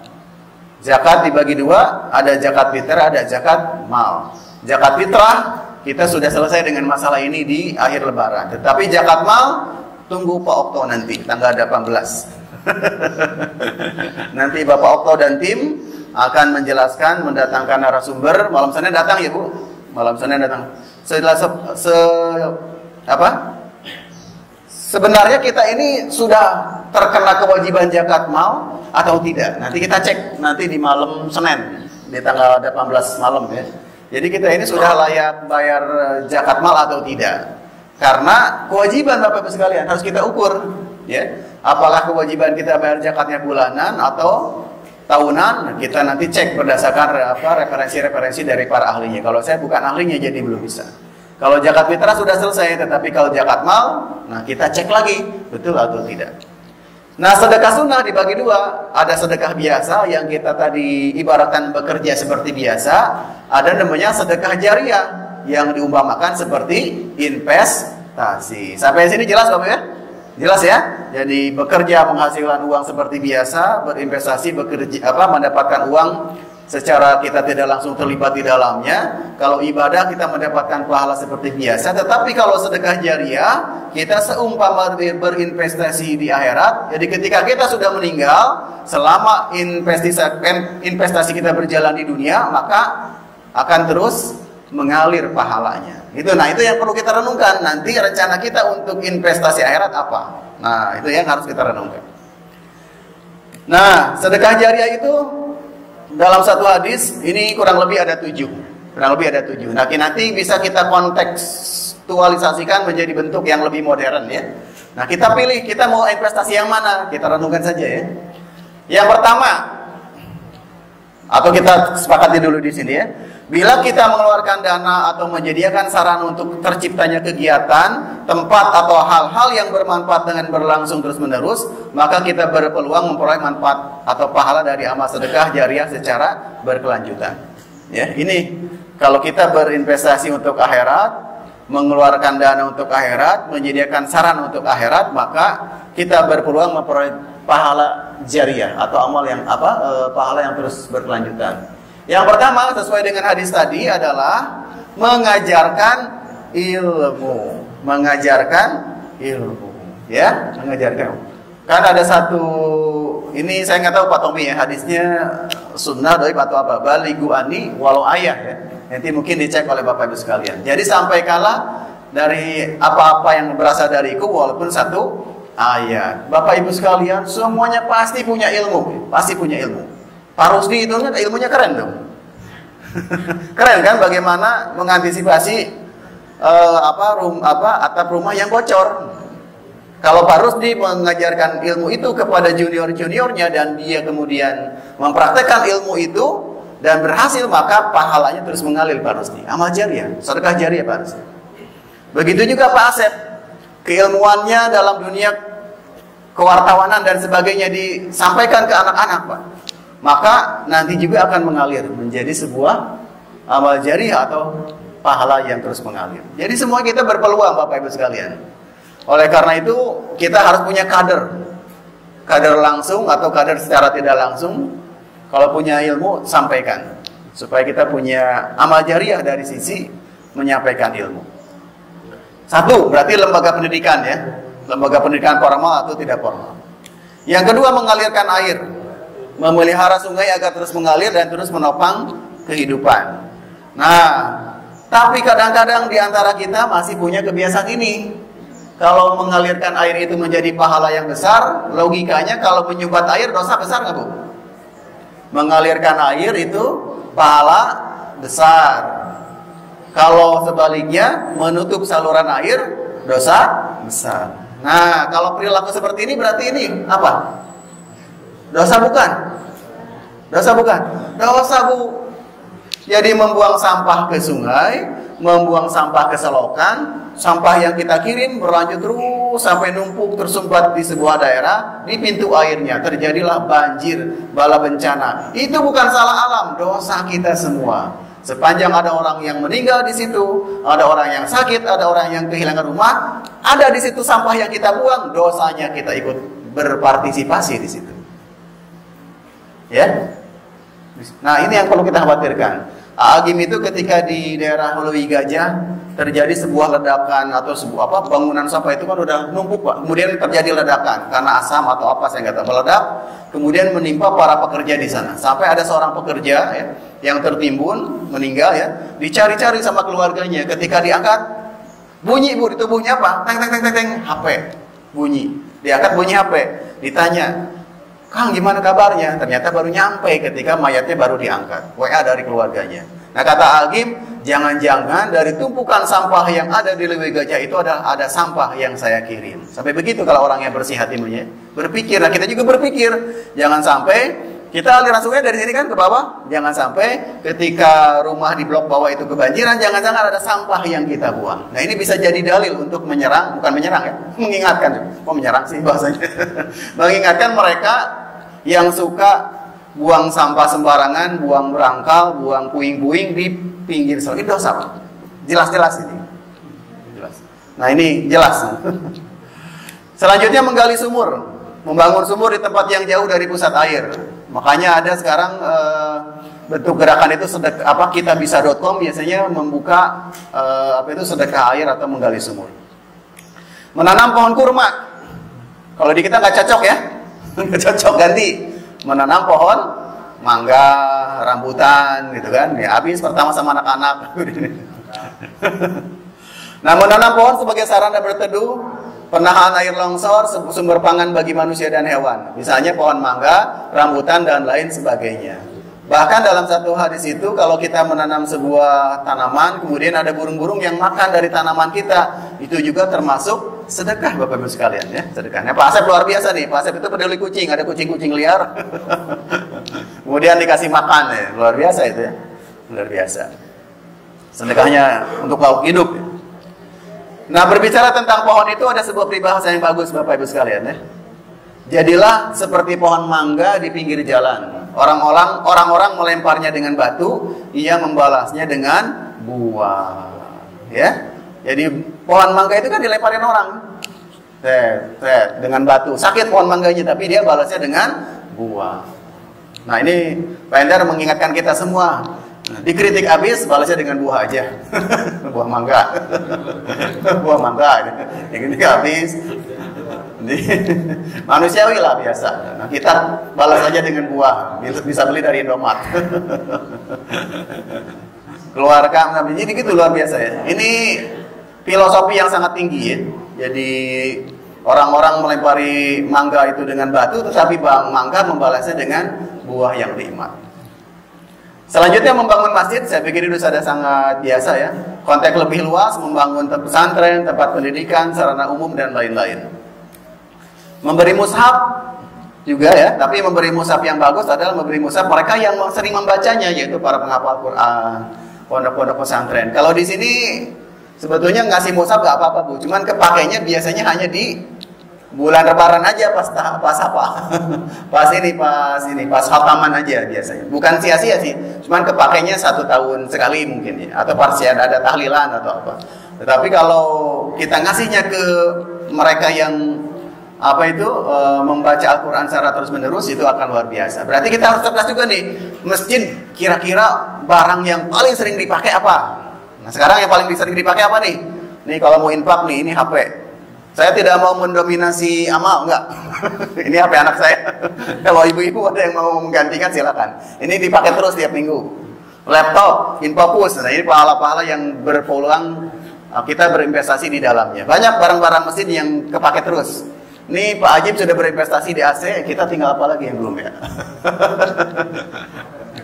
Zakat dibagi dua, ada zakat fitrah, ada zakat mal. Zakat fitrah kita sudah selesai dengan masalah ini di akhir lebaran. Tetapi zakat mal tunggu Pak Okto nanti tanggal 18. Nanti Bapak Okto dan tim akan menjelaskan, mendatangkan narasumber. Malam Senin datang ya Bu? Malam Senin datang. Sebenarnya kita ini sudah terkena kewajiban zakat mal atau tidak? Nanti kita cek nanti di malam Senin di tanggal 18 malam ya. Jadi kita ini sudah layak bayar zakat mal atau tidak? Karena kewajiban Bapak Ibu sekalian harus kita ukur ya. Apakah kewajiban kita bayar zakatnya bulanan atau tahunan? Kita nanti cek berdasarkan referensi-referensi dari para ahlinya. Kalau saya bukan ahlinya jadi belum bisa. Kalau zakat fitrah sudah selesai, tetapi kalau zakat mal, nah kita cek lagi betul atau tidak. Nah, sedekah sunnah dibagi dua. Ada sedekah biasa yang kita tadi ibaratkan bekerja seperti biasa. Ada namanya sedekah jariah yang diumpamakan seperti investasi. Sampai sini jelas Bapak ya? Jelas ya? Jadi bekerja menghasilkan uang seperti biasa, berinvestasi, mendapatkan uang secara kita tidak langsung terlibat di dalamnya. Kalau ibadah kita mendapatkan pahala seperti biasa. Tetapi kalau sedekah jariah, kita seumpama berinvestasi di akhirat. Jadi ketika kita sudah meninggal, selama investasi kita berjalan di dunia, maka akan terus mengalir pahalanya. Nah itu yang perlu kita renungkan. Nanti rencana kita untuk investasi akhirat apa? Nah itu yang harus kita renungkan. Nah sedekah jariah itu dalam satu hadis ini kurang lebih ada 7. Nah nanti bisa kita kontekstualisasikan menjadi bentuk yang lebih modern ya. Nah kita pilih kita mau investasi yang mana? Kita renungkan saja ya. Yang pertama, atau kita sepakati dulu di sini ya. Bila kita mengeluarkan dana atau menyediakan sarana untuk terciptanya kegiatan, tempat atau hal-hal yang bermanfaat dengan berlangsung terus-menerus, maka kita berpeluang memperoleh manfaat atau pahala dari amal sedekah jariah secara berkelanjutan. Ya, ini kalau kita berinvestasi untuk akhirat, mengeluarkan dana untuk akhirat, menyediakan sarana untuk akhirat, maka kita berpeluang memperoleh pahala jariah atau amal yang pahala yang terus berkelanjutan. Yang pertama sesuai dengan hadis tadi adalah mengajarkan ilmu, ya, mengajarkan. Kan ada satu, ini saya nggak tahu Pak Tommy ya, hadisnya sunnah dari atau apa, baligu ani walau ayah ya. Nanti mungkin dicek oleh Bapak Ibu sekalian. Jadi sampaikanlah dari apa-apa yang berasal dariku walaupun satu ayat. Bapak Ibu sekalian semuanya pasti punya ilmu, Pak Rusdi itu ilmunya keren dong. Keren kan bagaimana mengantisipasi atap rumah yang bocor. Kalau Pak Rusdi mengajarkan ilmu itu kepada junior-juniornya dan dia kemudian mempraktekkan ilmu itu dan berhasil, maka pahalanya terus mengalir Pak Rusdi. Amal jariah, sedekah jariah Pak Rusdi. Begitu juga Pak Asep, keilmuannya dalam dunia kewartawanan dan sebagainya disampaikan ke anak-anak Pak. Maka nanti juga akan mengalir menjadi sebuah amal jariah atau pahala yang terus mengalir. Jadi semua kita berpeluang Bapak Ibu sekalian. Oleh karena itu kita harus punya kader langsung atau kader secara tidak langsung. Kalau punya ilmu sampaikan, supaya kita punya amal jariah dari sisi menyampaikan ilmu. Satu berarti lembaga pendidikan ya, lembaga pendidikan formal atau tidak formal. Yang kedua mengalirkan air. Memelihara sungai agar terus mengalir dan terus menopang kehidupan. Nah, tapi kadang-kadang di antara kita masih punya kebiasaan ini. Kalau mengalirkan air itu menjadi pahala yang besar, logikanya kalau menyumbat air dosa besar nggak Bu? Mengalirkan air itu pahala besar. Kalau sebaliknya menutup saluran air dosa besar. Nah, kalau perilaku seperti ini berarti ini apa? Dosa bukan? Dosa Bu. Jadi membuang sampah ke sungai, membuang sampah ke selokan, sampah yang kita kirim berlanjut terus sampai numpuk tersumbat di sebuah daerah, di pintu airnya terjadilah banjir, bala bencana. Itu bukan salah alam, dosa kita semua. Sepanjang ada orang yang meninggal di situ, ada orang yang sakit, ada orang yang kehilangan rumah, ada di situ sampah yang kita buang, dosanya kita ikut berpartisipasi di situ. Ya. Nah, ini yang perlu kita khawatirkan. Agim itu ketika di daerah Hului Gajah terjadi sebuah ledakan atau sebuah bangunan sampah itu kan udah numpuk, Pak. Kemudian terjadi ledakan karena asam atau apa saya nggak tahu, meledak, kemudian menimpa para pekerja di sana. Sampai ada seorang pekerja ya, yang tertimbun, meninggal ya, dicari-cari sama keluarganya. Ketika diangkat, bunyi Bu, di tubuhnya apa? Teng teng teng teng teng, HP bunyi. Diangkat bunyi HP, ditanya, Kang, gimana kabarnya? Ternyata baru nyampe ketika mayatnya baru diangkat. WA dari keluarganya. Nah, kata Agim, jangan-jangan dari tumpukan sampah yang ada di Hului Gajah itu ada sampah yang saya kirim. Sampai begitu kalau orang yang bersih hatinya berpikir. Nah, kita juga berpikir, jangan sampai kita aliran sungai dari sini kan ke bawah. Jangan sampai ketika rumah di blok bawah itu kebanjiran, jangan-jangan ada sampah yang kita buang. Nah, ini bisa jadi dalil untuk menyerang, bukan menyerang ya, mengingatkan. Kok menyerang sih bahasanya? Mengingatkan mereka yang suka buang sampah sembarangan, buang berangkal, buang puing-puing di pinggir sungai. Ini dosa, Pak. Jelas-jelas ini. Jelas. Nah, ini jelas. Selanjutnya menggali sumur, membangun sumur di tempat yang jauh dari pusat air. Makanya ada sekarang bentuk gerakan itu kitabisa.com biasanya membuka sedekah air atau menggali sumur. Menanam pohon kurma. Kalau di kita nggak cocok ya. Nggak cocok, ganti menanam pohon mangga, rambutan gitu kan ya, habis pertama sama anak-anak. Nah, menanam pohon sebagai sarana berteduh, penahan air longsor, sumber pangan bagi manusia dan hewan, misalnya pohon mangga, rambutan dan lain sebagainya. Bahkan dalam satu hadis itu, kalau kita menanam sebuah tanaman kemudian ada burung-burung yang makan dari tanaman kita, itu juga termasuk sedekah, Bapak Ibu sekalian ya. Sedekahnya Pak Asep luar biasa nih. Pak Asep itu peduli kucing, ada kucing-kucing liar. Kemudian dikasih makan ya. Luar biasa itu ya. Luar biasa. Sedekahnya untuk lauk hidup ya. Nah, berbicara tentang pohon itu ada sebuah peribahasa yang bagus, Bapak Ibu sekalian ya. Jadilah seperti pohon mangga di pinggir jalan. Orang-orang melemparnya dengan batu, ia membalasnya dengan buah. Ya. Jadi pohon mangga itu kan dilemparin orang dengan batu. Sakit pohon mangganya, tapi dia balasnya dengan buah. Nah, ini Pak Endar mengingatkan kita semua. Nah, dikritik habis, balasnya dengan buah aja. Buah mangga. Buah mangga. Dikritik habis. Manusiawi lah biasa. Nah, kita balas aja dengan buah. Bisa beli dari Indomaret. Keluarkan, jadi gitu luar biasa ya. Ini filosofi yang sangat tinggi ya. Jadi orang-orang melempari mangga itu dengan batu, tetapi mangga membalasnya dengan buah yang nikmat. Selanjutnya membangun masjid, saya pikir itu sudah sangat biasa ya. Konteks lebih luas, membangun pesantren, tempat pendidikan, sarana umum dan lain-lain. Memberi mushaf juga ya, tapi memberi mushaf yang bagus adalah memberi mushaf mereka yang sering membacanya, yaitu para penghafal Quran, pondok-pondok pesantren. Kalau di sini sebetulnya ngasih mushaf gak apa-apa Bu, cuman kepakainya biasanya hanya di bulan Lebaran aja, pas khataman aja biasanya. Bukan sia-sia sih, cuman kepakainya 1 tahun sekali mungkin ya, atau parsial ada tahlilan atau apa. Tetapi kalau kita ngasihnya ke mereka yang membaca Al-Quran secara terus-menerus, itu akan luar biasa. Berarti kita harus cerdas juga nih, masjid kira-kira barang yang paling sering dipakai apa? Nah, sekarang yang paling sering dipakai apa nih? Nih kalau mau infak nih, ini HP. Saya tidak mau mendominasi amal, enggak. Ini HP anak saya. Kalau ibu-ibu ada yang mau menggantikan silakan. Ini dipakai terus tiap minggu. Laptop, InFocus. Nah, ini pahala-pahala yang berpeluang kita berinvestasi di dalamnya. Banyak barang-barang mesin yang kepake terus. Ini Pak Ajib sudah berinvestasi di AC, kita tinggal apa lagi yang belum ya?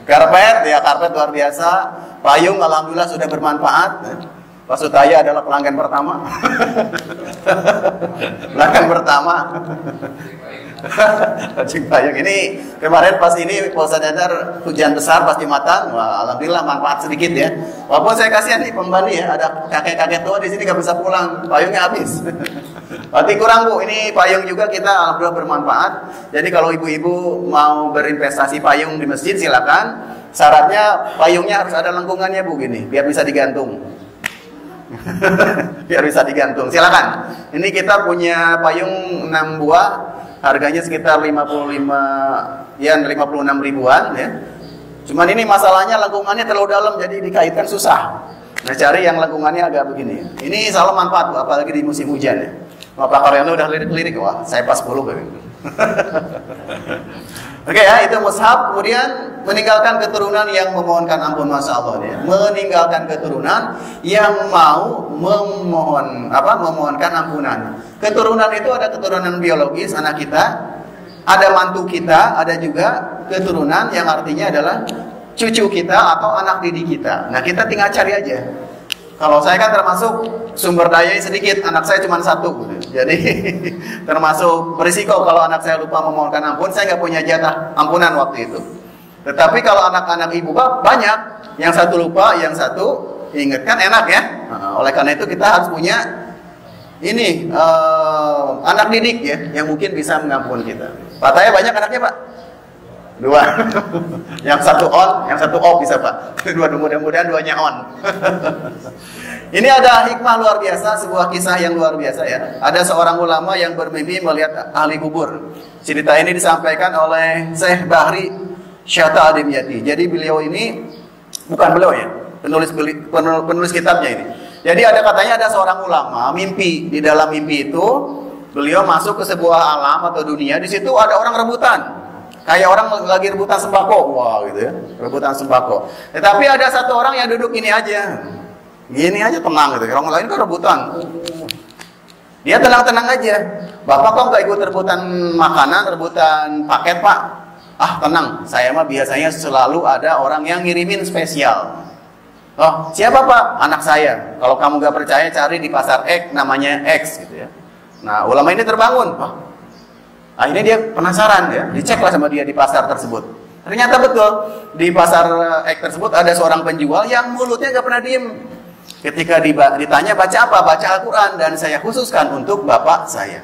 Karpet luar biasa. Payung alhamdulillah sudah bermanfaat. Pak Sutaya adalah pelanggan pertama. Pelanggan pertama. Payung ini kemarin pas ini Pak Sadar hujan besar pas Jumatan, wah alhamdulillah manfaat sedikit ya. Walaupun saya kasihan nih pembani ya, ada kakek-kakek tua di sini nggak bisa pulang, payungnya habis. Berarti kurang Bu, ini payung juga kita alhamdulillah bermanfaat. Jadi kalau ibu-ibu mau berinvestasi payung di masjid silakan. Syaratnya payungnya harus ada lengkungannya Bu gini, biar bisa digantung. Biar bisa digantung. Silakan. Ini kita punya payung 6 buah, harganya sekitar 56 ribuan ya. Cuman ini masalahnya lengkungannya terlalu dalam, jadi dikaitkan susah. Nah, cari yang lengkungannya agak begini. Ini salah manfaat Bu, apalagi di musim hujan ya. Pak Karyono udah lirik-lirik, wah saya pas 10 gitu. Oke ya, itu mushaf. Kemudian meninggalkan keturunan yang memohonkan ampun, masya Allah ya. Meninggalkan keturunan yang mau memohonkan ampunan. Keturunan itu ada keturunan biologis anak kita, ada mantu kita, ada juga keturunan yang artinya adalah cucu kita atau anak didik kita. Nah, kita tinggal cari aja. Kalau saya kan termasuk sumber dayanya sedikit, anak saya cuma 1 gitu. Jadi termasuk berisiko kalau anak saya lupa memohonkan ampun, saya nggak punya jatah ampunan waktu itu. Tetapi kalau anak-anak ibu bapak banyak, yang 1 lupa, yang 1 ingat, kan enak ya. Nah, oleh karena itu kita harus punya ini anak didik ya, yang mungkin bisa mengampuni kita. Pak Taya banyak anaknya Pak? 2. Yang 1 on, yang 1 off bisa Pak. Mudah-mudahan 2-nya on. Ini ada hikmah luar biasa, sebuah kisah yang luar biasa ya. Ada seorang ulama yang bermimpi melihat ahli kubur. Cerita ini disampaikan oleh Syekh Bahri Syata Adimyati. Jadi beliau ini, bukan beliau ya, penulis kitabnya ini. Jadi katanya ada seorang ulama mimpi. Di dalam mimpi itu beliau masuk ke sebuah alam atau dunia. Di situ ada orang rebutan. Kayak orang lagi rebutan sembako, wah gitu ya, rebutan sembako. Tetapi ada satu orang yang duduk gini aja tenang gitu. Orang lain kan rebutan, dia tenang-tenang aja. Bapak kok nggak ikut rebutan makanan, rebutan paket Pak? Ah tenang, saya mah biasanya selalu ada orang yang ngirimin spesial. Oh siapa Pak? Anak saya. Kalau kamu nggak percaya cari di pasar X, namanya X gitu ya. Nah ulama ini terbangun. Oh, akhirnya dia penasaran ya, diceklah sama dia di pasar tersebut. Ternyata betul, di pasar X tersebut ada seorang penjual yang mulutnya gak pernah diem. Ketika ditanya baca apa? Baca Al-Quran, dan saya khususkan untuk bapak saya.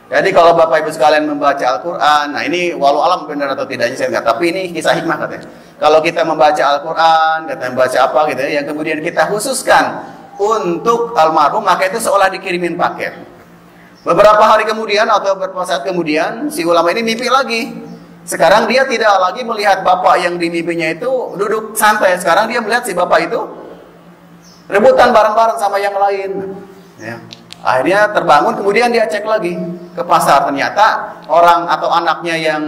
Jadi kalau bapak ibu sekalian membaca Al-Quran, nah ini walau alam benar atau tidaknya saya nggak, tapi ini kisah hikmah katanya. Kalau kita membaca Al-Quran, katanya membaca apa gitu ya, yang kemudian kita khususkan untuk almarhum, maka itu seolah dikirimin paket. Beberapa hari kemudian atau beberapa saat kemudian si ulama ini mimpi lagi. Sekarang dia tidak lagi melihat bapak yang di mimpinya itu duduk santai. Sekarang dia melihat si bapak itu rebutan bareng-bareng sama yang lain ya. Akhirnya terbangun, kemudian dia cek lagi ke pasar. Ternyata orang atau anaknya yang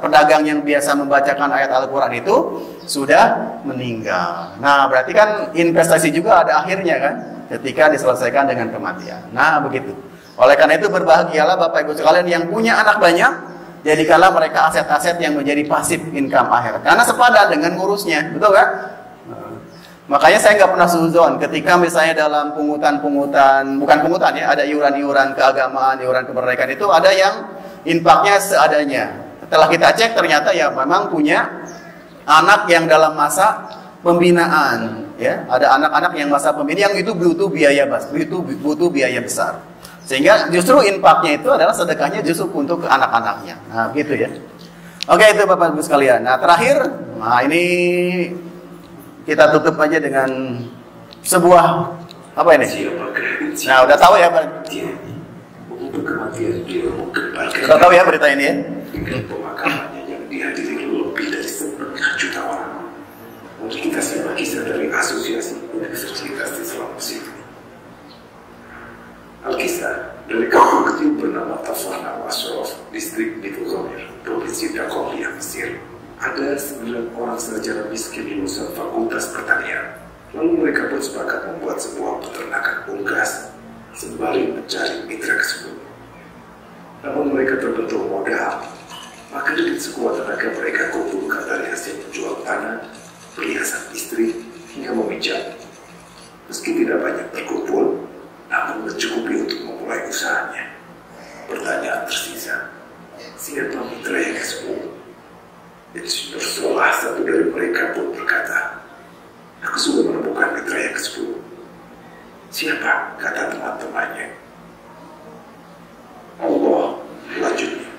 pedagang yang biasa membacakan ayat Al-Quran itu sudah meninggal. Nah berarti kan investasi juga ada akhirnya kan, ketika diselesaikan dengan kematian. Nah begitu. Oleh karena itu berbahagialah Bapak Ibu sekalian yang punya anak banyak, jadikanlah mereka aset-aset yang menjadi pasif income akhirat. Karena sepadan dengan ngurusnya, betul kan? Makanya saya nggak pernah suzon ketika misalnya dalam bukan pungutan ya, ada iuran-iuran keagamaan, iuran kemerdekaan itu ada yang infaknya seadanya. Setelah kita cek ternyata ya memang punya anak yang dalam masa pembinaan ya, ada anak-anak yang masa pembinaan yang itu butuh biaya besar. Sehingga justru infaknya itu adalah sedekahnya justru untuk anak-anaknya. Nah, gitu ya. Oke, itu Bapak Ibu sekalian. Nah, terakhir, ini kita tutup aja dengan sebuah apa ini? Nah, udah tahu ya, Pak? Udah tahu ya berita ini ya? Dengan pemakamannya yang dihadiri lebih dari 1,5 juta orang. Untuk kita simak kisah dari Asosiasi Universitas Islam Mesir. Alkisah dari kampung kecil bernama Tafana Wasrof, distrik Baitul Ghamir, provinsi Dakolia, Mesir. Ada 9 orang sarjana miskin lulusan Fakultas Pertanian. Lalu mereka pun sepakat membuat sebuah peternakan unggas sembari mencari mitra tersebut. Namun mereka terbentur modal, maka dengan sekuat tenaga mereka kumpulkan dari hasil menjual tanah, perhiasan istri, hingga meminjam. Meski tidak banyak terkumpul, namun mencukupi untuk memulai usahanya. Pertanyaan tersisa, siapa mitra yang ke-10? Dan salah satu dari mereka pun berkata, aku sudah menemukan mitra yang ke-10. Siapa? Kata teman-temannya. Allah, lanjutnya.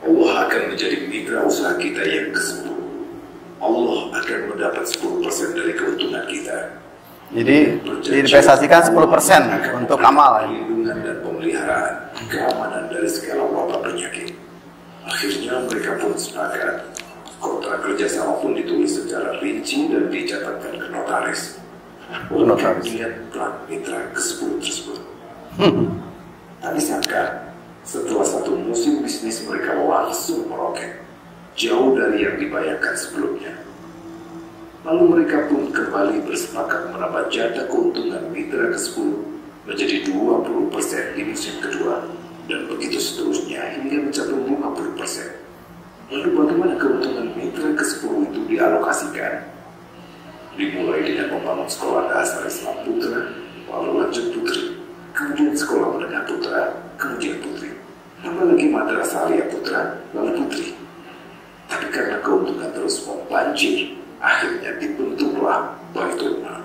Allah akan menjadi mitra usaha kita yang ke-10. Allah akan mendapat 10% dari keuntungan kita. Jadi diinvestasikan 10% untuk amal. Perlindungan dan pemeliharaan, keamanan dari segala wabah penyakit. Akhirnya mereka pun sepakat. Kontrak kerjasama pun ditulis secara rinci dan dicatatkan ke notaris. Untuk melihat plat mitra ke-10 tersebut. Tak disangka, setelah satu musim bisnis mereka langsung meroket, jauh dari yang dibayangkan sebelumnya. Lalu mereka pun kembali bersepakat menambah jatah keuntungan mitra ke-10 menjadi 20% di musim kedua, dan begitu seterusnya hingga mencapai 50%. Lalu bagaimana keuntungan mitra ke-10 itu dialokasikan? Dimulai dengan membangun sekolah dasar Islam putra, lalu lanjut putri, kemudian sekolah menengah putra, kemudian putri, tambah lagi madrasah alia putra, lalu putri. Tapi karena keuntungan terus membanjir, akhirnya dibentuklah Baitul Mal.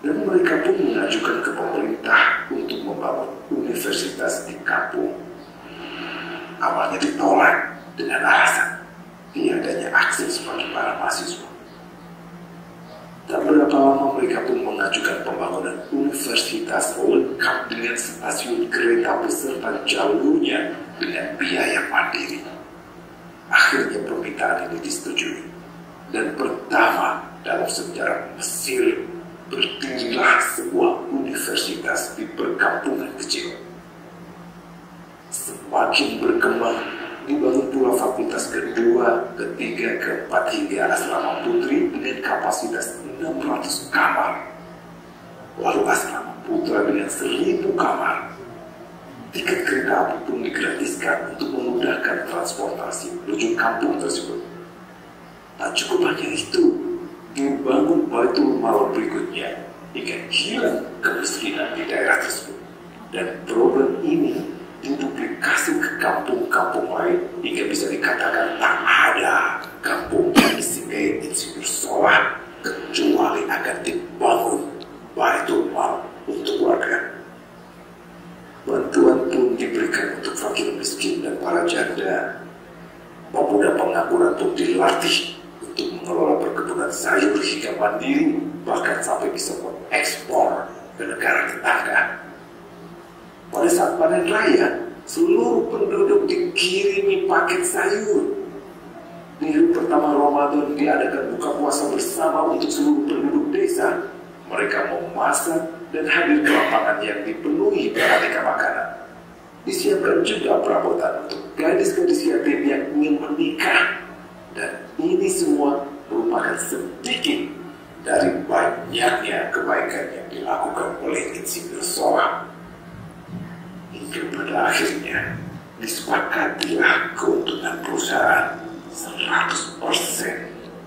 Dan mereka pun mengajukan ke pemerintah untuk membangun universitas di kampung. Awalnya ditolak dengan alasan tiadanya akses bagi para mahasiswa. Tak berapa lama mereka pun mengajukan pembangunan universitas lengkap dengan stasiun kereta beserta jalurnya dengan biaya mandiri. Akhirnya permintaan ini disetujui, dan pertama dalam sejarah Mesir berdirilah sebuah universitas di perkampungan kecil. Semakin berkembang, dibangun pula fakultas kedua, ketiga, keempat hingga asrama putri dengan kapasitas 600 kamar. Lalu asrama putra dengan 1000 kamar. Tiket kereta api pun digratiskan untuk memudahkan transportasi menuju kampung tersebut. Tak cukup hanya itu, dibangun Baitul Mal berikutnya hingga hilang kemiskinan di daerah tersebut. Dan program ini diduplikasi ke kampung-kampung lain hingga bisa dikatakan tak ada kampung yang disinggahi Insinyur Solah kecuali akan dibangun Baitul Mal untuk warga. Bantuan pun diberikan untuk fakir miskin dan para janda. Pemuda pengangguran pun dilatih untuk mengelola perkebunan sayur hingga mandiri, bahkan sampai bisa mengekspor ke negara tetangga. Pada saat panen raya, seluruh penduduk dikirimi paket sayur. Di hari pertama Ramadan diadakan buka puasa bersama untuk seluruh penduduk desa. Mereka memasak dan hadir ke lapangan yang dipenuhi beraneka makanan. Disiapkan juga perabotan untuk gadis-gadis yatim yang ingin menikah. Dan ini semua merupakan sedikit dari banyaknya kebaikan yang dilakukan oleh Insinyur Solah. Hingga pada akhirnya disepakatilah keuntungan perusahaan 100%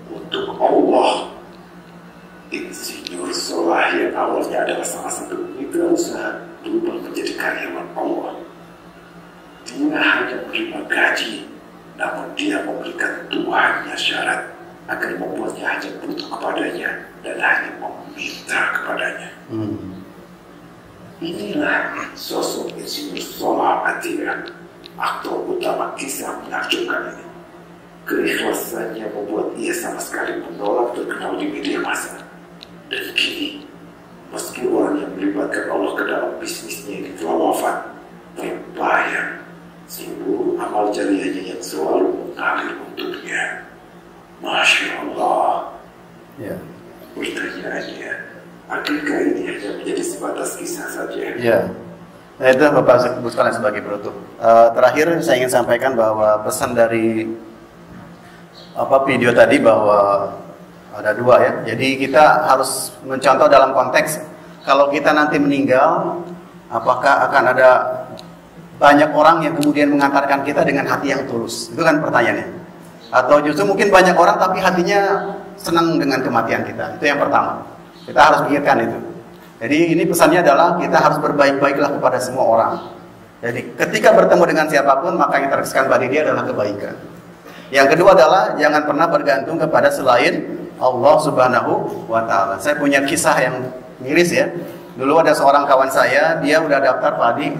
untuk Allah. Insinyur Solah yang awalnya adalah salah satu mitra usaha berubah menjadi karyawan Allah. Dia hanya menerima gaji, namun dia memberikan Tuhannya syarat agar membuatnya hanya butuh kepadanya dan hanya meminta kepadanya. Inilah sosok Insinyur Solah Atira, aktor utama kisah menakjubkan ini. Keikhlasannya membuat ia sama sekali menolak terkenal di media massa. Dan kini, meski orang yang melibatkan Allah ke dalam bisnisnya ini telah wafat, terbayang seluruh amal jariahnya yang selalu mengalir untuknya. Masya Allah. Ya. Pertanyaannya, akankah ini hanya menjadi sebatas kisah saja? Ya. Nah, itu Bapak sebutkan sebagai penutup. Terakhir saya ingin sampaikan bahwa pesan dari video tadi bahwa ada dua ya. Jadi kita harus mencontoh dalam konteks kalau kita nanti meninggal, apakah akan ada banyak orang yang kemudian mengantarkan kita dengan hati yang tulus? Itu kan pertanyaannya. Atau justru mungkin banyak orang tapi hatinya senang dengan kematian kita. Itu yang pertama. Kita harus pikirkan itu. Jadi ini pesannya adalah kita harus berbaik-baiklah kepada semua orang. Jadi ketika bertemu dengan siapapun, maka yang terkesan pada dia adalah kebaikan. Yang kedua adalah jangan pernah bergantung kepada selain Allah Subhanahu wa Ta'ala. Saya punya kisah yang miris ya. Dulu ada seorang kawan saya, dia udah daftar padi,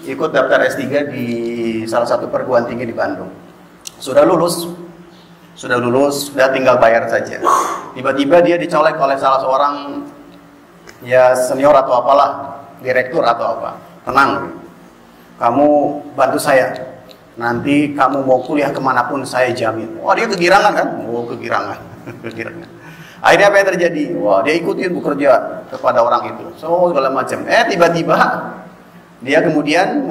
ikut daftar S3 di salah satu perguruan tinggi di Bandung. Sudah lulus, sudah lulus, sudah tinggal bayar saja. Tiba-tiba dia dicolek oleh salah seorang ya senior atau apalah, direktur atau apa. Tenang, kamu bantu saya. Nanti kamu mau kuliah kemanapun saya jamin. Wah, dia kegirangan kan? Oh, kegirangan. Kegirangan. Akhirnya apa yang terjadi? Wah, dia ikutin bekerja kepada orang itu. So, segala macam. Tiba-tiba dia kemudian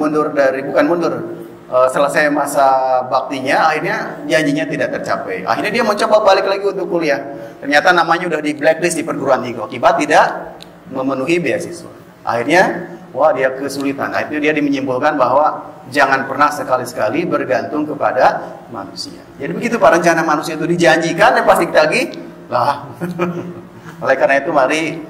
selesai masa baktinya, akhirnya janjinya tidak tercapai. Akhirnya dia mencoba balik lagi untuk kuliah. Ternyata namanya udah di blacklist di perguruan tinggi akibat tidak memenuhi beasiswa. Akhirnya, wah dia kesulitan. Akhirnya dia menyimpulkan bahwa jangan pernah sekali-sekali bergantung kepada manusia. Jadi begitu Pak, rencana manusia itu dijanjikan dan pasti lagi lah. Oleh karena itu mari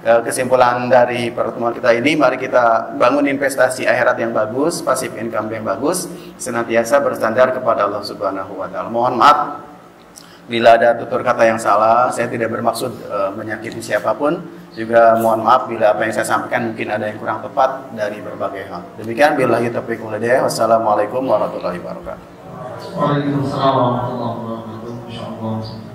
kesimpulan dari pertemuan kita ini, mari kita bangun investasi akhirat yang bagus, passive income yang bagus, senantiasa bersandar kepada Allah Subhanahu wa taala. Mohon maaf bila ada tutur kata yang salah, saya tidak bermaksud menyakiti siapapun. Juga mohon maaf bila apa yang saya sampaikan mungkin ada yang kurang tepat dari berbagai hal. Demikian, billahi taufiq wal hidayah. Wassalamualaikum warahmatullahi wabarakatuh. Waalaikumsalam warahmatullahi wabarakatuh. Insyaallah.